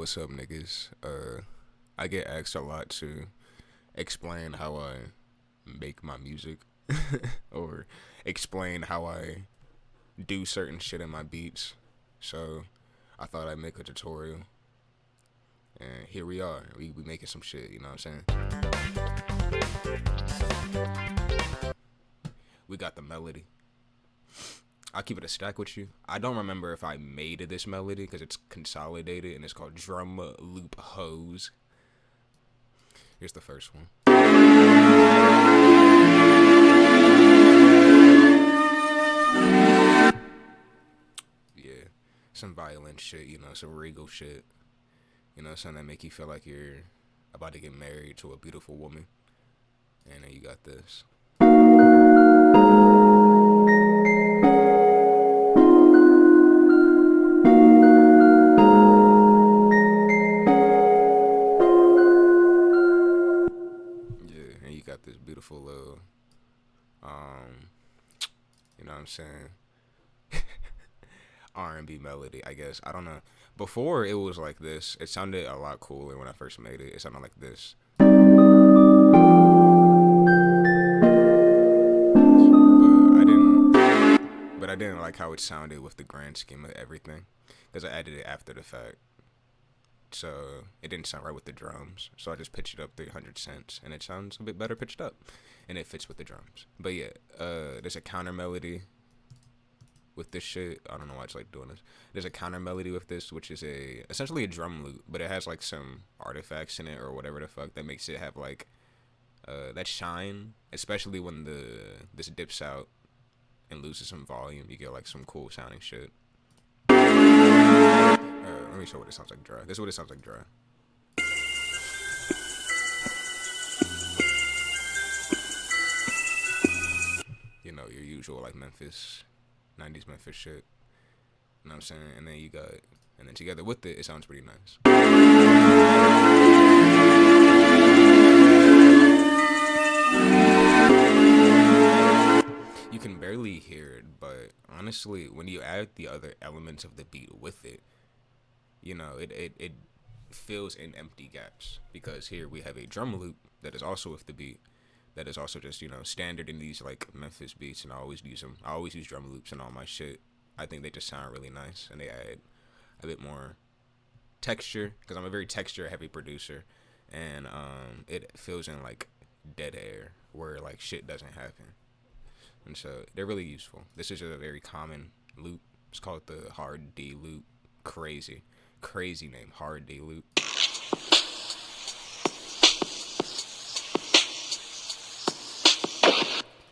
what's up, niggas? I get asked a lot to explain how I make my music or explain how I do certain shit in my beats. So I thought I'd make a tutorial. And here we are. We making some shit, you know what I'm saying? We got the melody. I'll keep it a stack with you. I don't remember if I made this melody because it's consolidated and it's called Drum Loop Hose. Here's the first one. Yeah, some violent shit, you know, some regal shit. You know, something that make you feel like you're about to get married to a beautiful woman. And then you got this. Yeah, and you got this beautiful little, you know what I'm saying? R&B melody, I guess. I don't know. Before it was like this. It sounded a lot cooler when I first made it. It sounded like this. But I didn't like how it sounded with the grand scheme of everything, because I added it after the fact. So it didn't sound right with the drums. So I just pitched it up 300 cents, and it sounds a bit better pitched up, and it fits with the drums. But yeah, there's a counter melody with this shit. I don't know why I just like doing this. There's a counter melody with this, which is essentially a drum loop, but it has like some artifacts in it or whatever the fuck that makes it have like that shine, especially when this dips out and loses some volume. You get like some cool sounding shit. Let me show what it sounds like dry. This is what it sounds like dry. You know, your usual like Memphis 90s Memphis shit. You know what I'm saying? And then together with it, it sounds pretty nice. You can barely hear it, but honestly, when you add the other elements of the beat with it, you know, it fills in empty gaps. Because here we have a drum loop that is also with the beat, that is also just, you know, standard in these like Memphis beats, and I always use them. I always use drum loops in all my shit. I think they just sound really nice, and they add a bit more texture, because I'm a very texture heavy producer, and it fills in like dead air where like shit doesn't happen, and so they're really useful. This is a very common loop. It's called the hard D loop. Crazy name, hard D loop.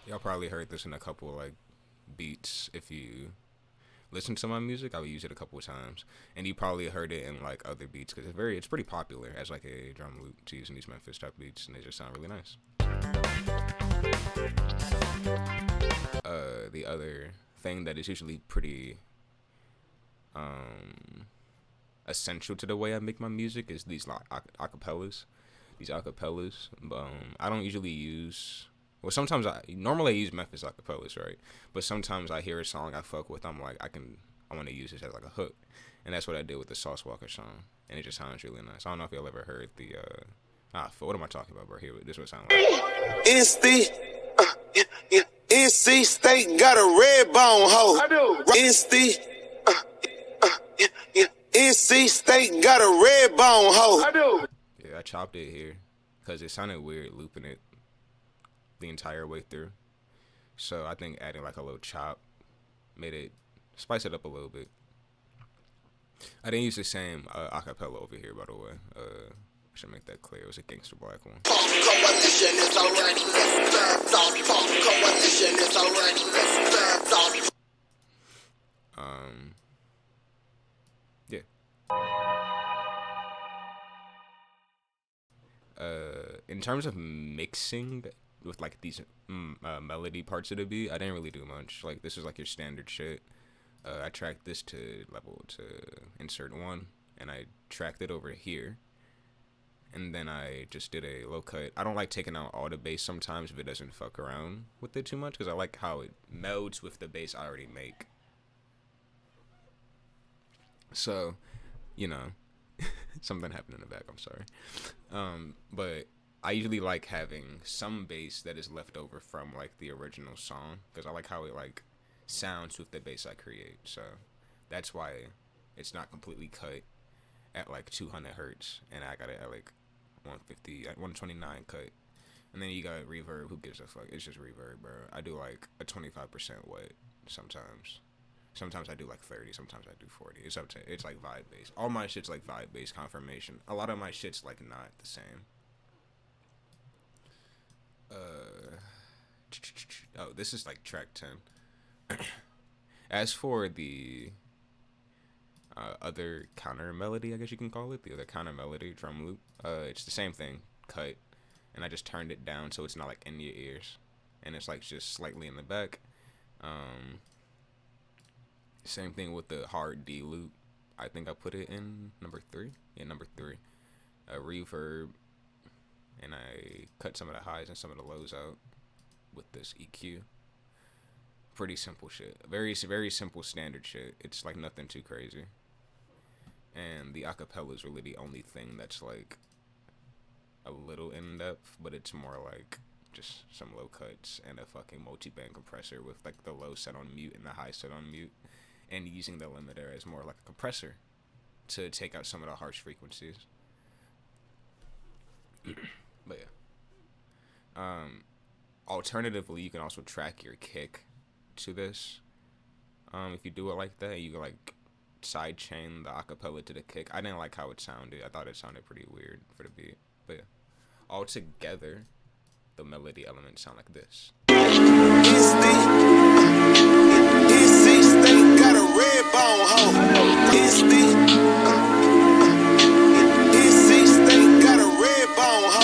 Y'all probably heard this in a couple like beats. If you listen to my music, I would use it a couple of times, and you probably heard it in like other beats, because it's pretty popular as like a drum loop to use in these Memphis type beats, and they just sound really nice. The other thing that is usually pretty essential to the way I make my music is these acapellas. These acapellas. I don't usually use. Well, sometimes normally I use Memphis acapellas, right? But sometimes I hear a song I fuck with, I'm like, I want to use this as like a hook, and that's what I did with the Sauce Walker song, and it just sounds really nice. I don't know if y'all ever heard the what am I talking about, bro? Here, this is what it sounds like. NC State got a red bone hoe. I do. NC State got a red bone hoe. I do. Yeah, I chopped it here because it sounded weird looping it the entire way through. So I think adding like a little chop made it spice it up a little bit. I didn't use the same acapella over here, by the way. I should make that clear. It was a Gangsta Black one. Coalition is already Coalition is already yeah. In terms of mixing with like these melody parts of the beat, I didn't really do much. Like, this is like your standard shit. I tracked this to level to insert 1, and I tracked it over here, and then I just did a low cut. I don't like taking out all the bass sometimes if it doesn't fuck around with it too much, because I like how it melds with the bass I already make. So, you know, Something happened in the back. I'm sorry. But I usually like having some bass that is left over from like the original song because I like how it like sounds with the bass I create. So that's why it's not completely cut at like 200 hertz, and I got it at like 150, at 129 cut. And then you got reverb. Who gives a fuck? It's just reverb, bro. I do like a 25% wet sometimes. Sometimes I do like 30. Sometimes I do 40. It's up to. It's like vibe based. All my shit's like vibe based confirmation. A lot of my shit's like not the same. Oh, this is like track 10. As for the other counter melody, I guess you can call it, the other counter melody drum loop, it's the same thing, cut, and I just turned it down so it's not like in your ears, and it's like just slightly in the back. Same thing with the hard D loop. I think I put it in number 3. Yeah, number 3. A reverb, and I cut some of the highs and some of the lows out with this EQ. Pretty simple shit. Very, very simple standard shit. It's like nothing too crazy. And the acapella is really the only thing that's like a little in depth, but it's more like just some low cuts and a fucking multi-band compressor with like the low set on mute and the high set on mute, and using the limiter as more like a compressor to take out some of the harsh frequencies. But yeah. Alternatively, you can also track your kick to this. If you do it like that, you can like sidechain the acapella to the kick. I didn't like how it sounded. I thought it sounded pretty weird for the beat. But yeah. All together, the melody elements sound like this. Got a red bone hoe. Got a red bone hoe.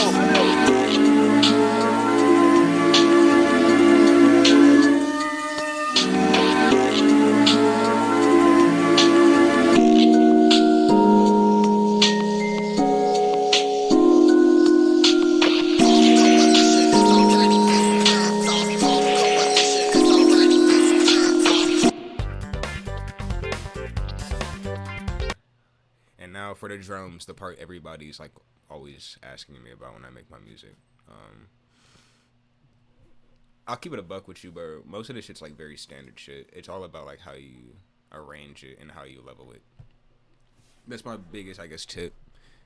And now for the drums, the part everybody's like always asking me about when I make my music. I'll keep it a buck with you, bro. Most of this shit's like very standard shit. It's all about like how you arrange it and how you level it. That's my biggest, I guess, tip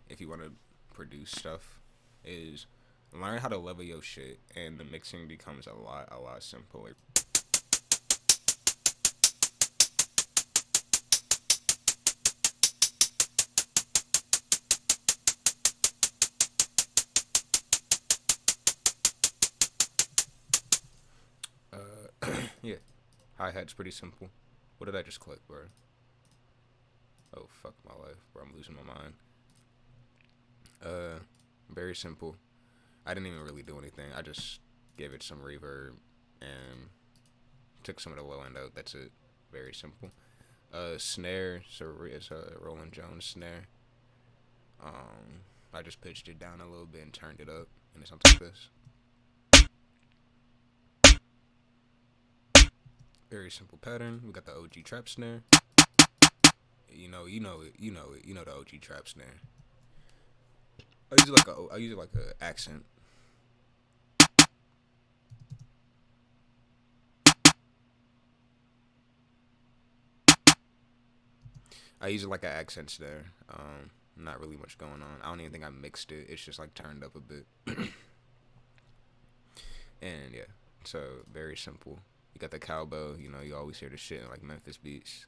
if you want to produce stuff is learn how to level your shit, and the mixing becomes a lot simpler. Yeah, hi-hat's pretty simple. What did I just click, bro? Oh, fuck my life, bro. I'm losing my mind. Very simple. I didn't even really do anything. I just gave it some reverb and took some of the low end out. That's it. Very simple. Snare. So it's a Roland Jones snare. I just pitched it down a little bit and turned it up, and it sounds like this. Very simple pattern. We got the OG trap snare. You know it. You know the OG trap snare. I use it like a accent. I use it like an accent snare. Not really much going on. I don't even think I mixed it. It's just like turned up a bit. And yeah, so very simple. You got the cowbell. You know, you always hear the shit in like Memphis beats.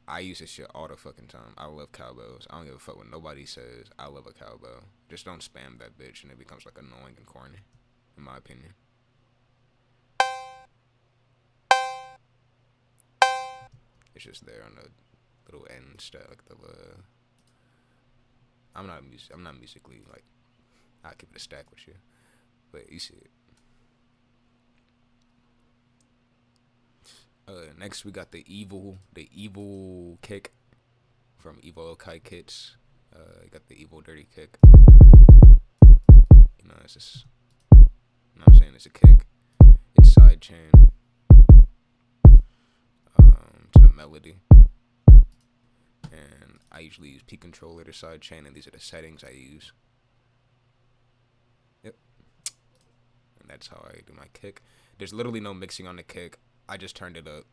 I use this shit all the fucking time. I love cowbells. I don't give a fuck what nobody says. I love a cowbell. Just don't spam that bitch and it becomes like annoying and corny, in my opinion. It's just there on the little end stuff, like the. I'm not musically like. I'll keep it a stack with you, but you see it. Next we got the evil kick from Evil Kai Kits. You got the evil dirty kick. You know, it's just, you know what I'm saying, it's a kick. It's sidechain to the melody. And I usually use P controller to sidechain, and these are the settings I use. Yep. And that's how I do my kick. There's literally no mixing on the kick. I just turned it up.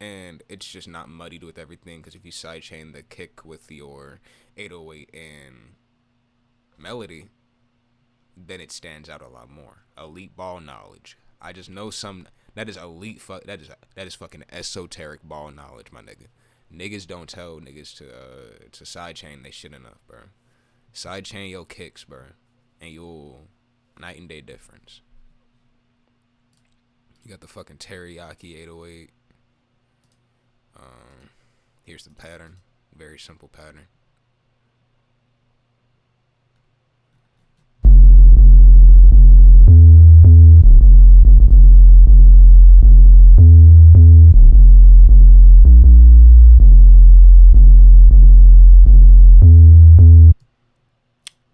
And it's just not muddied with everything, because if you sidechain the kick with your 808 and melody, then it stands out a lot more. Elite ball knowledge. I just know that is elite. That is fucking esoteric ball knowledge, my nigga. Niggas don't tell niggas to sidechain they shit enough, bro. Sidechain your kicks, bro, and you'll night and day difference. You got the fucking teriyaki 808. Here's the pattern. Very simple pattern.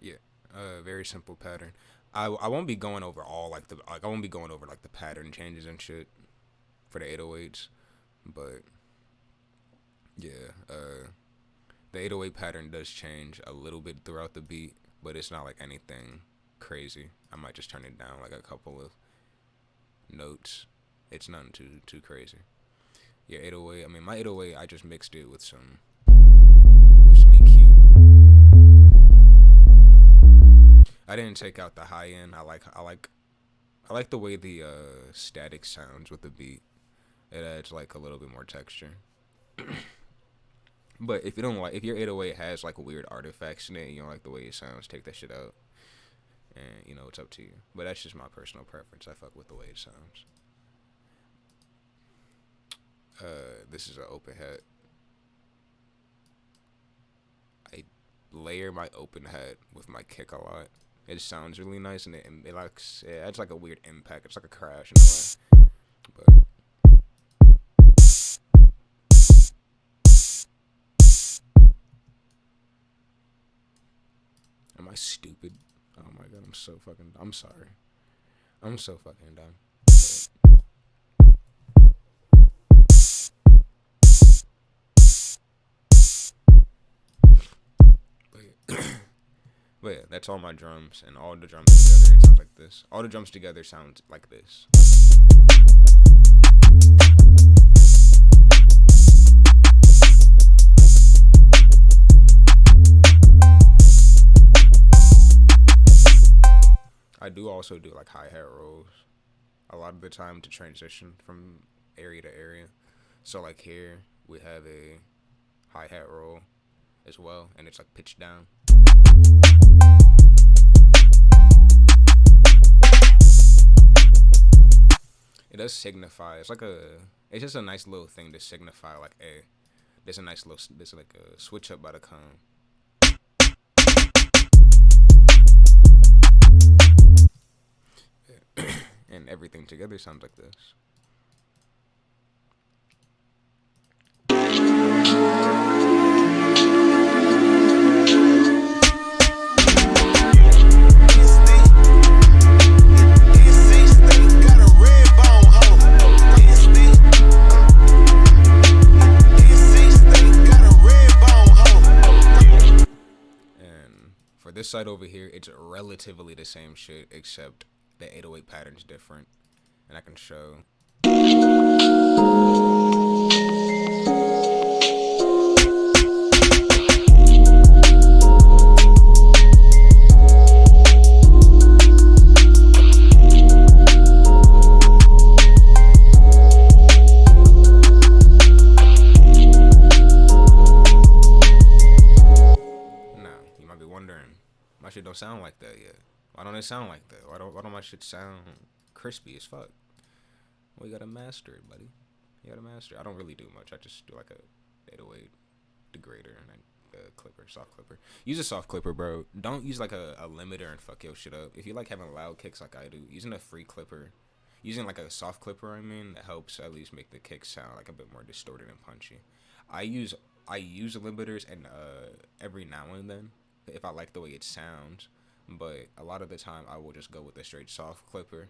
Yeah, very simple pattern. I won't be going over I won't be going over like the pattern changes and shit for the 808s, but yeah, the 808 pattern does change a little bit throughout the beat, but it's not like anything crazy. I might just turn it down like a couple of notes. It's nothing too crazy. Yeah, 808. I mean, my 808, I just mixed it with some EQ. I didn't take out the high end. I like the way the static sounds with the beat. It adds like a little bit more texture. But if your 808 has like weird artifacts in it and you don't like the way it sounds, take that shit out. And you know, it's up to you. But that's just my personal preference. I fuck with the way it sounds. This is an open hat. I layer my open hat with my kick a lot. It sounds really nice, and it adds like a weird impact. It's like a crash in a way. But am I stupid? Oh my god, I'm sorry. I'm so fucking dumb. But yeah, that's all my drums, and all the drums together, it sounds like this. All the drums together sound like this. I do also do like hi-hat rolls a lot of the time to transition from area to area. So like here, we have a hi-hat roll as well, and it's like pitched down. It does signify. It's just a nice little thing to signify like there's like a switch up by the cone. And everything together sounds like this. For this side over here, it's relatively the same shit, except the 808 pattern's different. And I can show. My shit don't sound like that yet. Why don't it sound like that? Why don't my shit sound crispy as fuck? Well, you gotta master it, buddy. You gotta master it. I don't really do much. I just do like a 808 degrader and a clipper, soft clipper. Use a soft clipper, bro. Don't use like a limiter and fuck your shit up. If you like having loud kicks like I do, using a free clipper, using like a soft clipper, that helps at least make the kick sound like a bit more distorted and punchy. I use limiters and every now and then if I like the way it sounds, but a lot of the time I will just go with a straight soft clipper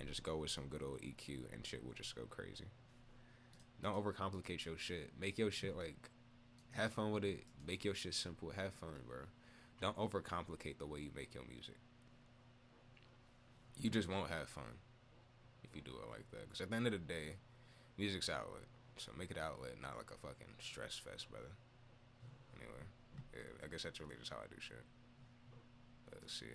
and just go with some good old EQ and shit will just go crazy. Don't overcomplicate your shit. Make your shit like Have fun with it. Make your shit simple. Have fun, bro. Don't overcomplicate the way you make your music. You just won't have fun if you do it like that. Because at the end of the day, music's outlet. So make it outlet, not like a fucking stress fest, brother. Anyway, yeah, I guess that's really just how I do shit. Let's see.